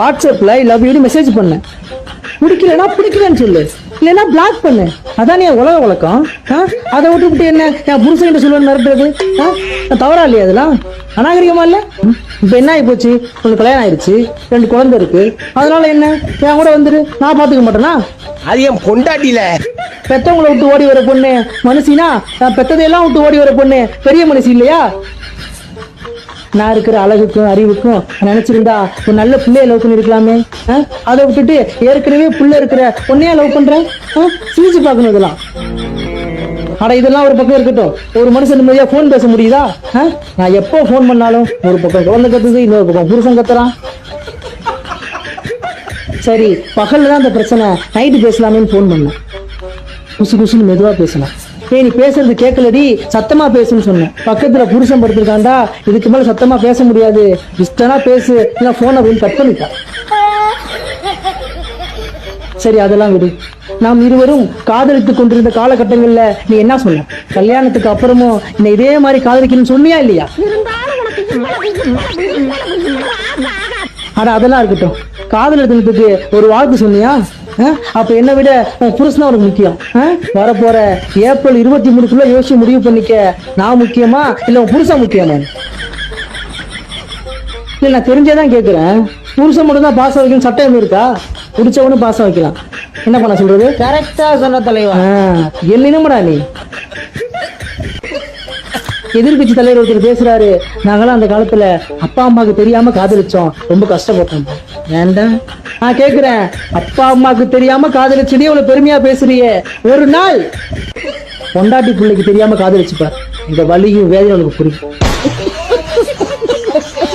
வாட்ஸ்அப்ல love you message பண்ணேன். பிடிக்கலன்னா பிடிக்கலன்னு சொல்லு, இல்லைன்னா பிளாக் பண்ணு. அதான் என் உலக வழக்கம். அதை விட்டுவிட்டு என்ன என் புருஷன் சொல்லுவேன் மிரட்டுறது தவறா இல்லையா? அதெல்லாம் அநாகரிகமா இல்ல? இப்ப என்ன ஆகி போச்சு, உங்களுக்கு கல்யாணம் ஆயிடுச்சு, 2 குழந்தை இருக்கு, அதனால என்ன என் கூட வந்துரு, நான் பாத்துக்க மாட்டேனா? அது என் பொண்டாட்டில. பெத்தவங்களை விட்டு ஓடி வர பொண்ணு மனுஷினா, நான் பெத்ததையெல்லாம் விட்டு ஓடி வர பொண்ணு பெரிய மனுஷி இல்லையா? நான் இருக்கிற அழகுக்கும் அறிவுக்கும் நினைச்சிருந்தா ஒரு நல்ல பிள்ளைய லவ் பண்ணி இருக்கலாமே. அதை விட்டுட்டு ஏற்கனவே புள்ள இருக்கிற பொண்ணையா லவ் பண்றேன். சிரிச்சு பார்க்கணும் இதெல்லாம். ஆனா இதெல்லாம் ஒரு பக்கம் இருக்கட்டும், ஒரு மனுஷன் நிம்மதியா போன் பேச முடியுதா? நான் எப்போ போன் பண்ணாலும் ஒரு பக்கம் குழந்தை கத்துது, இன்னொரு பக்கம் புருஷன் கத்துறான். சரி, பகல்ல தான் அந்த பிரச்சனை, நைட்டு பேசலாமேன்னு போன் பண்ணேன். குசு குசுன்னு மெதுவா பேசலாம். நீ பேசுறது கேட்கலடி, சத்தமா பேசுன்னு சொன்னேன். பக்கத்துல புருஷன் படுத்திருக்காண்டா, இதுக்கு மேல சத்தமா பேச முடியாது, இஷ்டனா பேசு, இல்ல போன் அப்படின்னு கட் பண்ணிட்டான். சரி அதெல்லாம் விடு. நாம் இருவரும் காதலித்துக் கொண்டிருந்த காலகட்டங்கள்ல நீ என்ன சொன்ன? கல்யாணத்துக்கு அப்புறமும் என்ன இதே மாதிரி காதலிக்கணும்னு சொன்னியா இல்லையா? ஆனா அதெல்லாம் இருக்கட்டும், காதல் தினத்துக்கு ஒரு வாழ்த்து சொன்னியா? அப்ப என்ன விட புருஷன் உனக்கு முக்கியம். வரப்போற ஏப்ரல் 23 யோசிச்சு முடிவு பண்ணிக்க, நான் முக்கியமா இல்ல உன் புருஷன் முக்கியமா? இல்ல நான் தெரிஞ்சதான் கேக்குறேன், புருஷன் மட்டும் தான் பாசம் வைக்கணும் சட்டம் இருக்கா? புடிச்சவனும் பாசம் வைக்கலாம். என்ன பண்ண சொல்றது? கரெக்டா சொன்ன தலைவா. என்னடா நீ? எதிர்கட்சி தலைவர் ஒருத்தர் பேசுறாரு, நாங்களாம் அந்த காலத்துல அப்பா அம்மாவுக்கு தெரியாம காதலிச்சோம், ரொம்ப கஷ்டப்பட்டோம். வேண்டாம், நான் கேக்குறேன், அப்பா அம்மாவுக்கு தெரியாம காதலிச்சதே இவ்வளவு பெருமையா பேசுறியே, ஒரு நாள் பொண்டாட்டி பிள்ளைக்கு தெரியாம காதலிச்சுப்பார், இந்த வலியும் வேதனை உனக்கு புரியும்.